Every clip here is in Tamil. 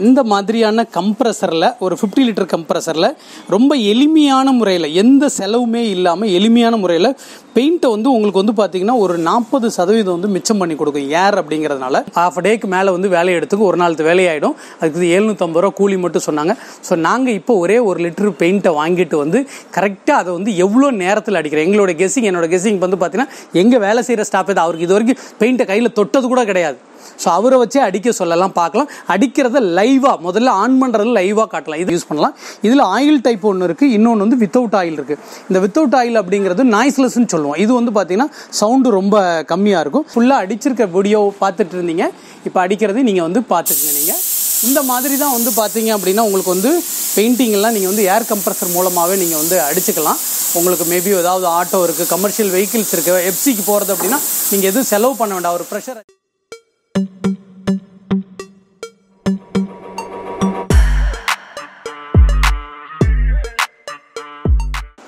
இந்த மாதிரியான கம்ப்ரஸரில் ஒரு 50 லிட்டர் கம்ப்ரஸரில் ரொம்ப எளிமையான முறையில் எந்த செலவுமே இல்லாமல் எளிமையான முறையில் பெயிண்ட்டை உங்களுக்கு பார்த்தீங்கன்னா ஒரு 40% மிச்சம் பண்ணி கொடுக்கும். ஏர் அப்படிங்கிறதுனால ஹாஃப் டேக்கு மேலே வேலையை எடுத்துக்கும், ஒரு நாள் வேலையாயிடும். அதுக்கு 750 ரூபா கூலி மட்டும் சொன்னாங்க. ஸோ நாங்கள் இப்போ ஒரே 1 லிட்டர் பெயிண்ட்டை வாங்கிட்டு கரெக்டாக அதை எவ்வளோ நேரத்தில் அடிக்கிறோம். எங்களோட கெஸ்ஸிங் என்னோட கெஸ்ஸிங் பார்த்தீங்கன்னா எங்கள் வேலை செய்கிற ஸ்டாஃப் தான், அவருக்கு இது வரைக்கும் பெயிண்ட்டை கையில் தொட்டது கூட கிடையாது. ஸோ அவரை வச்சே அடிக்க சொல்லலாம், பார்க்கலாம். அடிக்கிறத லைவாக முதல்ல ஆன் பண்ணுறது லைவாக காட்டலாம். இது யூஸ் பண்ணலாம். இதில் ஆயில் டைப் ஒன்று இருக்குது, இன்னொன்று வித்தவுட் ஆயில் இருக்குது. இந்த வித்தவுட் ஆயில் அப்படிங்கிறது நாய்ஸ்லெஸ்ன்னு சொல்லுவோம். இது பார்த்தீங்கன்னா சவுண்டு ரொம்ப கம்மியாக இருக்கும். ஃபுல்லாக அடிச்சிருக்க வீடியோ பார்த்துட்டு இருந்தீங்க, இப்போ அடிக்கிறது நீங்கள் பார்த்துக்குங்க. நீங்கள் இந்த மாதிரி தான் பார்த்தீங்க அப்படின்னா உங்களுக்கு பெயிண்டிங் எல்லாம் நீங்கள் ஏர் கம்ப்ரஸர் மூலமாகவே நீங்கள் அடிச்சுக்கலாம். உங்களுக்கு மேபி ஏதாவது ஆட்டோ இருக்குது, கமர்ஷியல் வெஹிக்கிள்ஸ் இருக்குது, எஃப்சிக்கு போகிறது அப்படின்னா நீங்கள் எதுவும் செலவு பண்ண வேண்டாம். ஒரு ப்ரெஷர்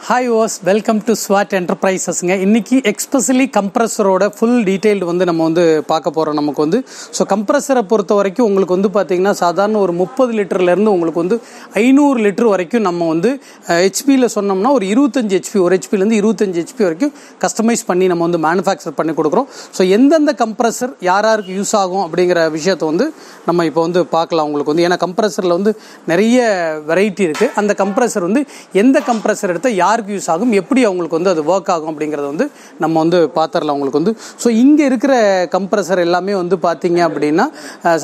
ஹாய் ஓஸ், வெல்கம் டு ஸ்வாட் என்டர்பிரைசஸ்ங்க. இன்றைக்கி எக்ஸ்பெஷலி கம்ப்ரஸரோட ஃபுல் டீட்டெயில்டு நம்ம பார்க்க போகிறோம். நமக்கு ஸோ கம்ப்ரஸரை பொறுத்த வரைக்கும் உங்களுக்கு பார்த்தீங்கன்னா சாதாரண ஒரு 30 லிட்டர்லேருந்து உங்களுக்கு 500 லிட்டர் வரைக்கும் நம்ம ஹெச்பியில் சொன்னோம்னா ஒரு 25 ஹெச்பி, ஒரு ஹெச்பிலேருந்து 25 ஹெச்பி வரைக்கும் கஸ்டமைஸ் பண்ணி நம்ம மேனுஃபேக்சர் பண்ணி கொடுக்குறோம். ஸோ எந்தெந்த கம்ப்ரஸர் யாருக்கு யூஸ் ஆகும் அப்படிங்கிற விஷயத்தை நம்ம இப்போ பார்க்கலாம். உங்களுக்கு ஏன்னா கம்ப்ரஸரில் நிறைய வெரைட்டி இருக்குது. அந்த கம்ப்ரஸர் எந்த கம்ப்ரஸர் எடுத்தால் யாருக்கு யூஸ் ஆகும், எப்படி அவங்களுக்கு அது ஒர்க் ஆகும் அப்படிங்கிறத நம்ம பார்த்துடலாம். உங்களுக்கு ஸோ இங்கே இருக்கிற கம்ப்ரஸர் எல்லாமே பார்த்தீங்க அப்படின்னா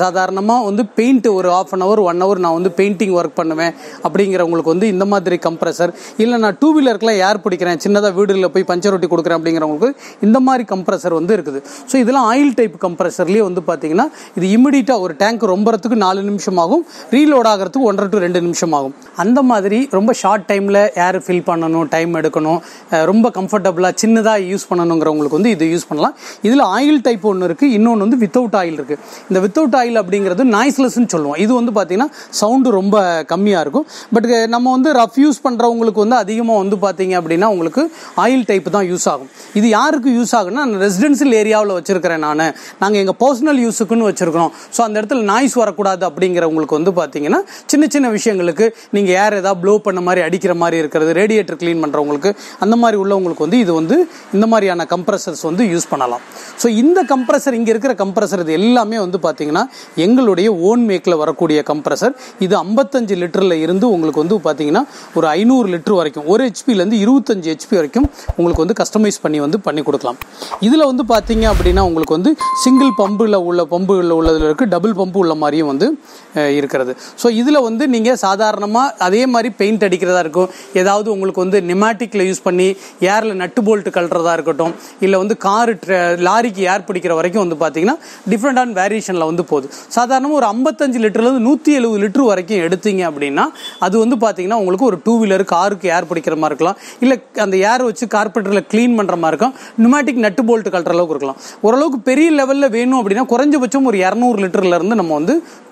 சாதாரணமாக பெயிண்ட் ஒரு ½ அன் ஹவர் 1 ஹவர் நான் பெயிண்டிங் ஒர்க் பண்ணுவேன் அப்படிங்கிறவங்களுக்கு இந்த மாதிரி கம்ப்ரஸர், இல்லை நான் 2 வீலருக்குலாம் ஏர் பிடிக்கிறேன், சின்னதாக வீடுகளில் போய் பஞ்சர் ஒட்டி கொடுக்குறேன் அப்படிங்கிறவங்களுக்கு இந்த மாதிரி கம்ப்ரஸர் இருக்குது. ஸோ இதெல்லாம் ஆயில் டைப் கம்ப்ரஸர்லேயே பார்த்தீங்கன்னா இது இமிடியட்டாக ஒரு டேங்க் ரொம்பறதுக்கு 4 நிமிஷம் ஆகும், ரீலோட் ஆகிறதுக்கு 1 to 2 நிமிஷம் ஆகும். அந்த மாதிரி ரொம்ப ஷார்ட் டைமில் ஏர் ஃபில் பண்ணணும், டைம் எடுக்கணும், ரொம்ப கம்ஃபர்டபுளாக சின்னதாக யூஸ் பண்ணணுங்கிறவங்களுக்கு இது யூஸ் பண்ணலாம். இதில் ஆயில் டைப் ஒன்று இருக்குது, இன்னொன்று வித்தவுட் ஆயில் இருக்குது. இந்த வித்தவுட் ஆயில் அப்படிங்கிறது நாய்ஸ்லெஸ்ன்னு சொல்லுவோம். இது பார்த்தீங்கன்னா சவுண்டு ரொம்ப கம்மியாக இருக்கும். பட் நம்ம ரஃப் யூஸ் பண்ணுறவங்களுக்கு அதிகமாக பார்த்தீங்க அப்படின்னா உங்களுக்கு ஆயில் டைப் தான் யூஸ் ஆகும். இது யாருக்கு யூஸ் ஆகுன்னா, ரெசிடென்சியல் ஏரியாவில் வச்சிருக்கிறேன் நாங்கள் எங்கள் பர்சனல் யூஸுக்குன்னு வச்சிருக்கிறோம். ஸோ அந்த இடத்துல நாய்ஸ் வரக்கூடாது அப்படிங்கிறவங்களுக்கு பார்த்தீங்கன்னா சின்ன சின்ன விஷயங்களுக்கு நீங்கள் ஏர் ஏதாவது ப்ளோ பண்ண மாதிரி அடிக்கிற மாதிரி இருக்கிறது, ரேடியேட்டர் கிளீன் பண்ணுறவங்களுக்கு அந்த மாதிரி உள்ளவங்களுக்கு இது இந்த மாதிரியான கம்ப்ரஸர்ஸ் யூஸ் பண்ணலாம். ஸோ இந்த கம்ப்ரஸர், இங்கே இருக்கிற கம்ப்ரஸர் இது எல்லாமே பார்த்தீங்கன்னா எங்களுடைய ஓன் மேக்கில் வரக்கூடிய கம்ப்ரஸர். இது 55 லிட்டரில் இருந்து உங்களுக்கு பார்த்தீங்கன்னா ஒரு 500 லிட்டர் வரைக்கும், ஒரு ஹெச்பிலேருந்து 25 ஹெச்பி வரைக்கும் உங்களுக்கு கஸ்டமைஸ் பண்ணி கொடுக்கலாம். இதில் பார்த்தீங்க அப்படின்னா உங்களுக்கு சிங்கிள் பம்பில் உள்ளதில் இருக்குது, டபுள் பம்பு உள்ள மாதிரியும் இருக்கிறது. ஸோ இதில் நீங்கள் சாதாரணமாக அதே மாதிரி பெயிண்ட் அடிக்கிறதா இருக்கும், ஏதாவது உங்களுக்கு நிமாட்டிக்கில் யூஸ் பண்ணி ஏரில் நட்டு போல்ட்டு கழறதா இருக்கட்டும், இல்லை காரு லாரிக்கு ஏர் பிடிக்கிற வரைக்கும் பார்த்தீங்கன்னா டிஃப்ரெண்டான வேரியேஷனில் போகுது. சாதாரணமாக ஒரு 55 லிட்டர்லேருந்து 170 லிட்டர் வரைக்கும் எடுத்தீங்க அப்படின்னா அது பார்த்தீங்கன்னா உங்களுக்கு ஒரு 2 வீலர் காருக்கு ஏர் பிடிக்கிற மாதிரி இருக்கலாம், இல்லை அந்த ஏர் வச்சு கார்பெண்டரில் க்ளீன் பண்ணுற மாதிரி இருக்கும், நிமாட்டிக் நட்டு போல்ட்டு கழற அளவுக்கு இருக்கலாம். ஓரளவுக்கு பெரிய லெவலில் வேணும் அப்படின்னா குறைஞ்சபட்சம் ஒரு 200 லிட்டர்லேருந்து நம்ம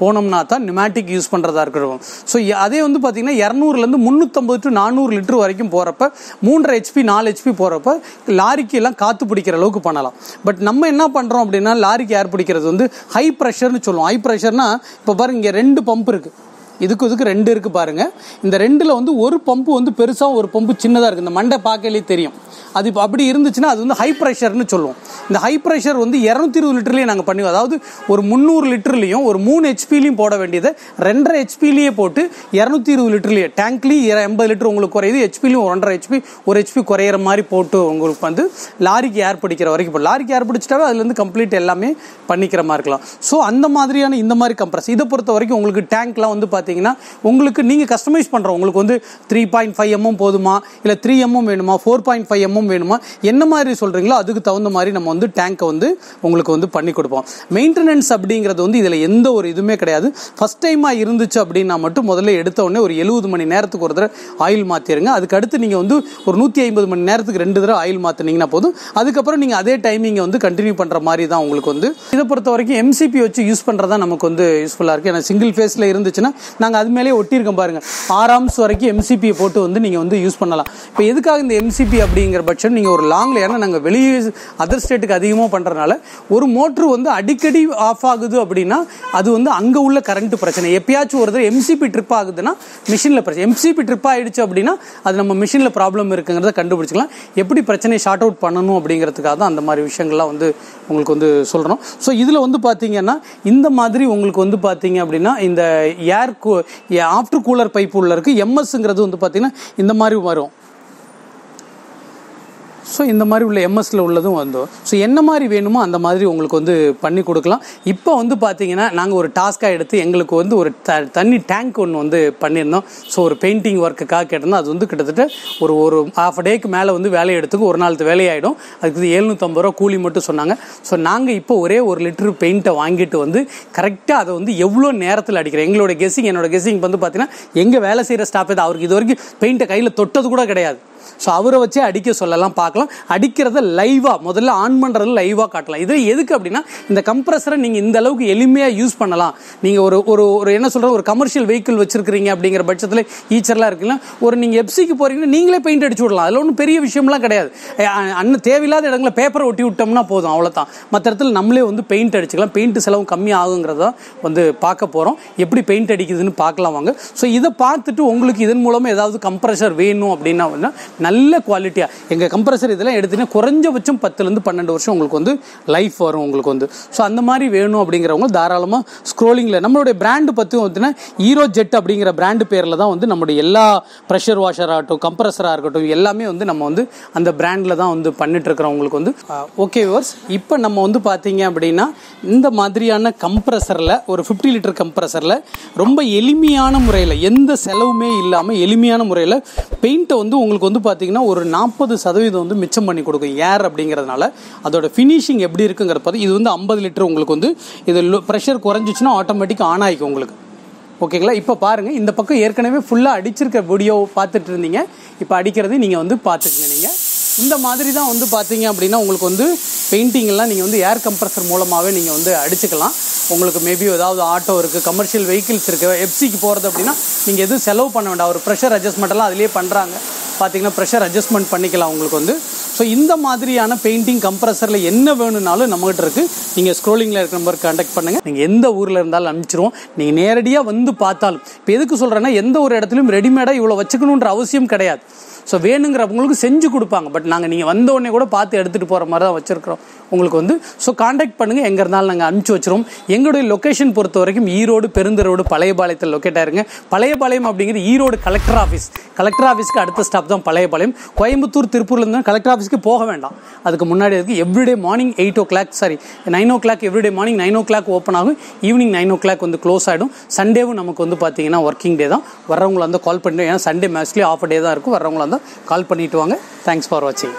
போனோம்னா தான் நிமாட்டிக் யூஸ் பண்ணுறதா இருக்கட்டும். ஸோ அதே பார்த்தீங்கன்னா 200லேருந்து 350 to 400 லிட்டர் வரைக்கும் போகிறப்ப 3.5 ஹெச்பி 4 ஹெச்பி போகிறப்ப லாரிக்கு எல்லாம் காற்று பிடிக்கிற அளவுக்கு பண்ணலாம். பட் நம்ம என்ன பண்ணுறோம் அப்படின்னா, லாரிக்கு ஏர் பிடிக்கிறது ஹை ப்ரெஷர்னு சொல்லுவோம். ஹை ப்ரெஷர்னா இப்போ பாருங்க, இங்கே 2 பம்ப் இருக்குது, இதுக்கு 2 இருக்குது பாருங்க. இந்த 2ல் ஒரு பம்பு பெருசாக, ஒரு பம்பு சின்னதாக இருக்குது. இந்த மண்டை பார்க்கலே தெரியும். அது இப்போ அப்படி இருந்துச்சுன்னா அது ஹை ப்ரெஷர்னு சொல்லுவோம். இந்த ஹை ப்ரெஷர் 220 லிட்டர்லேயே நாங்கள் பண்ணுவோம். அதாவது ஒரு 300 லிட்டர்லையும் ஒரு 3 ஹெச்பிலையும் போட வேண்டியதை 2.5 ஹெச்பிலேயே போட்டு 220 லிட்டர்லேயே டேங்க்லேயும் 80 லிட்டர் உங்களுக்கு குறையுது, ஹெச்பிலையும் 1.5 ஹெச்பி 1 ஹெச்பி குறையிற மாதிரி போட்டு உங்களுக்கு லாரிக்கு ஏர் பிடிக்கிற வரைக்கும். இப்போ லாரிக்கு ஏர் பிடிச்சிட்டாவே அதுலேருந்து கம்ப்ளீட் எல்லாமே பண்ணிக்கிற மாதிரி இருக்கலாம். ஸோ அந்த மாதிரியான இந்த மாதிரி கம்ப்ரஸ் இதை பொறுத்த வரைக்கும் உங்களுக்கு டேங்க்லாம் பார்த்தீங்கன்னா உங்களுக்கு நீங்கள் கஸ்டமைஸ் பண்ணுறோம். உங்களுக்கு 3.5 mm போதுமா, இல்லை 3 mm வேணுமா, 4.5 mm வேணுமா, என்ன மாதிரி சொல்கிறீங்களோ அதுக்கு தகுந்த மாதிரி நம்ம டேங்கை உங்களுக்கு பண்ணி கொடுப்போம். மெயின்டெனன்ஸ் அப்படிங்கிறது இதில் எந்த ஒரு இதுவுமே கிடையாது. ஃபர்ஸ்ட் டைமாக இருந்துச்சு அப்படின்னா மட்டும் முதல்ல எடுத்த உடனே ஒரு 70 மணி நேரத்துக்கு ஒரு தடவை ஆயில் மாற்றிடுங்க. அதுக்கடுத்து நீங்கள் ஒரு 150 மணி நேரத்துக்கு 2 தடவை ஆயில் மாற்றினீங்கன்னா போதும். அதுக்கப்புறம் நீங்கள் அதே டைமிங்கை கண்டினியூ பண்ணுற மாதிரி தான் உங்களுக்கு இதை பொறுத்த வரைக்கும் எம்சிபி வச்சு யூஸ் பண்ணுறதா நமக்கு யூஸ்ஃபுல்லாக இருக்குது. ஏன்னா சிங்கிள் ஃபேஸில் இருந்துச்சுன்னா நாங்கள் அது மேலே ஒட்டியிருக்கோம் பாருங்கள். 6 amps வரைக்கும் எம்சிபியை போட்டு வந்து நீங்கள் வந்து யூஸ் பண்ணலாம். இப்போ எதுக்காக இந்த எம்சிபி அப்படிங்கிற பட்சம் நீங்கள் ஒரு லாங்கில், ஏன்னா நாங்கள் வெளியே அதர் ஸ்டேட்டுக்கு அதிகமாக பண்ணுறதுனால ஒரு மோட்ரு வந்து அடிக்கடி ஆஃப் ஆகுது அப்படின்னா அது வந்து அங்கே உள்ள கரண்ட் பிரச்சனை. எப்பயாச்சும் ஒரு தடவை எம்சிபி ட்ரிப் ஆகுதுன்னா மிஷினில் பிரச்சனை. எம்சிபி ட்ரிப் ஆகிடுச்சு அப்படின்னா அது நம்ம மிஷினில் ப்ராப்ளம் இருக்குங்கிறத கண்டுபிடிச்சிக்கலாம். எப்படி பிரச்சனையை ஷார்ட் அவுட் பண்ணணும் அப்படிங்கிறதுக்காக தான் அந்த மாதிரி விஷயங்கள்லாம் வந்து உங்களுக்கு வந்து சொல்கிறோம். ஸோ இதில் வந்து பார்த்தீங்கன்னா இந்த மாதிரி உங்களுக்கு வந்து பார்த்தீங்க அப்படின்னா இந்த ஆஃப்டர் கூலர் பைப் உள்ள இருக்குது. எம்எஸ்ங்கிறது வந்து பார்த்தீங்கன்னா இந்த மாதிரி வரும். ஸோ இந்த மாதிரி உள்ள எம்எஸ்ல உள்ளதும் வந்தோம். ஸோ என்ன மாதிரி வேணுமோ அந்த மாதிரி உங்களுக்கு வந்து பண்ணி கொடுக்கலாம். இப்போ வந்து பார்த்தீங்கன்னா நாங்கள் ஒரு டாஸ்க்காக எடுத்து எங்களுக்கு வந்து ஒரு தண்ணி டேங்க் ஒன்று வந்து பண்ணியிருந்தோம். ஸோ ஒரு பெயிண்டிங் ஒர்க்குக்காக கேட்டிருந்தோம். அது வந்து கிட்டத்தட்ட ஒரு ½ டேக்கு மேலே வந்து வேலையை எடுத்துக்கும். ஒரு நாள் வேலையாயிடும். அதுக்கு 750 ரூபா கூலி மட்டும் சொன்னாங்க. ஸோ நாங்கள் இப்போ ஒரே 1 லிட்டர் பெயிண்ட்டை வாங்கிட்டு வந்து கரெக்டாக அதை வந்து எவ்வளோ நேரத்தில் அடிக்கிறோம். என்னோட கெஸ்ஸிங் வந்து பார்த்தீங்கன்னா எங்கள் வேலை செய்கிற ஸ்டாஃப் தான். அவருக்கு இது வரைக்கும் பெயிண்ட்டை கையில் தொட்டது கூட கிடையாது. ஸோ அவரை வச்சே அடிக்க சொல்லலாம், பார்க்கலாம். அடிக்கிறத லைவாக முதல்ல ஆன் பண்ணுறது லைவாக காட்டலாம். இது எதுக்கு அப்படின்னா இந்த கம்ப்ரஸரை நீங்கள் இந்த அளவுக்கு எளிமையாக யூஸ் பண்ணலாம். நீங்கள் ஒரு என்ன சொல்கிற ஒரு கமர்ஷியல் வெஹிக்கிள் வச்சிருக்கிறீங்க அப்படிங்கிற பட்சத்தில் ஈச்சர்லாம் இருக்குல்ல, நீங்கள் எப்சிக்கு போகிறீங்கன்னா நீங்களே பெயிண்ட் அடிச்சு விடலாம். அதில் ஒன்றும் பெரிய விஷயம்லாம் கிடையாது. தேவையில்லாத இடங்களில் பேப்பரை ஒட்டி விட்டோம்னா போதும், அவ்வளோதான். மற்ற இடத்துல நம்மளே வந்து பெயிண்ட் அடிச்சுக்கலாம். பெயிண்ட் செலவு கம்மி ஆகுங்கிறத வந்து பார்க்க போகிறோம். எப்படி பெயிண்ட் அடிக்குதுன்னு பார்க்கலாம் வாங்க. ஸோ இதை பார்த்துட்டு உங்களுக்கு இதன் மூலமாக ஏதாவது கம்ப்ரஸர் வேணும் அப்படின்னா நல்ல குவாலிட்டியாக எங்கள் கம்ப்ரஸர் இதெல்லாம் எடுத்தீங்கன்னா குறைஞ்சபட்சம் 10 to 12 வருஷம் உங்களுக்கு வந்து லைஃப் வரும் உங்களுக்கு வந்து. ஸோ அந்த மாதிரி வேணும் அப்படிங்கிறவங்க தாராளமாக ஸ்க்ரோலிங்கில் நம்மளுடைய பிராண்டு பற்றி பார்த்தீங்கன்னா ஈரோ ஜெட் அப்படிங்கிற பிராண்டு பேரில் தான் வந்து நம்மளுடைய எல்லா ப்ரெஷர் வாஷர் ஆகட்டும், கம்ப்ரஸராக இருக்கட்டும், எல்லாமே வந்து நம்ம வந்து அந்த பிராண்டில் தான் வந்து பண்ணிட்டு இருக்கிறோம் உங்களுக்கு வந்து. ஓகே வியூவர்ஸ், இப்போ நம்ம வந்து பார்த்தீங்க அப்படின்னா இந்த மாதிரியான கம்ப்ரஸரில் ஒரு 50 லிட்டர் கம்ப்ரஸரில் ரொம்ப எளிமையான முறையில் எந்த செலவுமே இல்லாமல் எளிமையான முறையில் பெயிண்ட்டை வந்து உங்களுக்கு வந்து பார்த்தீங்கன்னா ஒரு 40% வந்து மிச்சம் பண்ணி கொடுக்கும். ஏர் அப்படிங்கிறதுனால அதோட ஃபினிஷிங் எப்படி இருக்குங்கிறப்ப இது வந்து 50 லிட்டர் உங்களுக்கு வந்து இது ப்ரெஷர் குறைஞ்சிச்சுன்னா ஆட்டோமேட்டிக் ஆன் ஆகிக்கும் உங்களுக்கு. ஓகேங்களா? இப்போ பாருங்கள், இந்த பக்கம் ஏற்கனவே ஃபுல்லாக அடிச்சிருக்க வீடியோ பார்த்துட்டு இருந்தீங்க. இப்போ அடிக்கிறது நீங்கள் வந்து பார்த்துக்குங்க. நீங்கள் இந்த மாதிரி தான் வந்து பார்த்தீங்க அப்படின்னா உங்களுக்கு வந்து பெயிண்டிங் எல்லாம் நீங்கள் வந்து ஏர் கம்ப்ரஸர் மூலமாகவே நீங்கள் வந்து அடிச்சுக்கலாம். உங்களுக்கு மேபி ஏதாவது ஆட்டோ இருக்குது, கமர்ஷியல் வெஹிக்கிள்ஸ் இருக்குது, எஃப்சிக்கு போகிறது அப்படின்னா நீங்கள் எதுவும் செலவு பண்ண வேண்டாம். ஒரு ப்ரெஷர் அட்ஜஸ்ட்மெண்ட்டெல்லாம் அதிலே பண்ணுறாங்க. பார்த்தீங்கன்னா ப்ரெஷர் அட்ஜஸ்ட்மெண்ட் பண்ணிக்கலாம் உங்களுக்கு வந்து. ஸோ இந்த மாதிரியான பெயிண்டிங் கம்ப்ரஸரில் என்ன வேணும்னாலும் நம்மகிட்ட இருக்குது. நீங்கள் ஸ்க்ரோலிங்கில் இருக்கிற நம்பர் கான்டாக்ட் பண்ணுங்கள். நீங்கள் எந்த ஊரில் இருந்தாலும் அனுப்பிச்சிருவோம். நீங்கள் நேரடியாக வந்து பார்த்தாலும். இப்போ எதுக்கு சொல்கிறேன்னா எந்த ஒரு இடத்துலையும் ரெடிமேடாக இவ்வளோ வச்சுக்கணுன்ற அவசியம் கிடையாது. ஸோ வேணுங்கிறவங்களுக்கு செஞ்சு கொடுப்பாங்க. பட் நீங்கள் வந்த உடனே கூட பார்த்து எடுத்துகிட்டு போகிற மாதிரி தான் வச்சுருக்கிறோம் உங்களுக்கு வந்து. ஸோ கான்டாக்ட் பண்ணுங்கள். எங்கே இருந்தாலும் நாங்கள் அனுப்பிச்சி வச்சுருவோம். எங்களுடைய லொக்கேஷன் பொறுத்த வரைக்கும் ஈரோடு பெருந்தரோடு பழையபாளையத்தில் லொக்கேட் ஆயிருங்க. பழையபாளையம் அப்படிங்கிறது ஈரோடு கலெக்டர் ஆஃபீஸ்க்கு அடுத்த ஸ்டாப் தான் பழையபாளையம். கோயம்புத்தூர் திருப்பூர்லேருந்து கலெக்டர் ஆஃபீஸ்க்கு போக வேண்டாம். அதுக்கு முன்னாடி இருக்குது. Everyday morning 9 o'clock everyday morning 9 o'clock open ஆகும். ஈவினிங் 9 o'clock வந்து க்ளோஸ் ஆகிடும். சண்டேவும் நமக்கு வந்து பார்த்தீங்கன்னா ஒர்க்கிங் டே தான். வர்றவங்களை வந்து கால் பண்ணிட்டு, ஏன்னா சண்டே மேக்ஸ்லி ஆஃப் டே தான் இருக்கும். வர்றவங்களா இருந்தால் கால் பண்ணிட்டு வாங்க. தேங்க்ஸ் ஃபார் வாட்சிங்.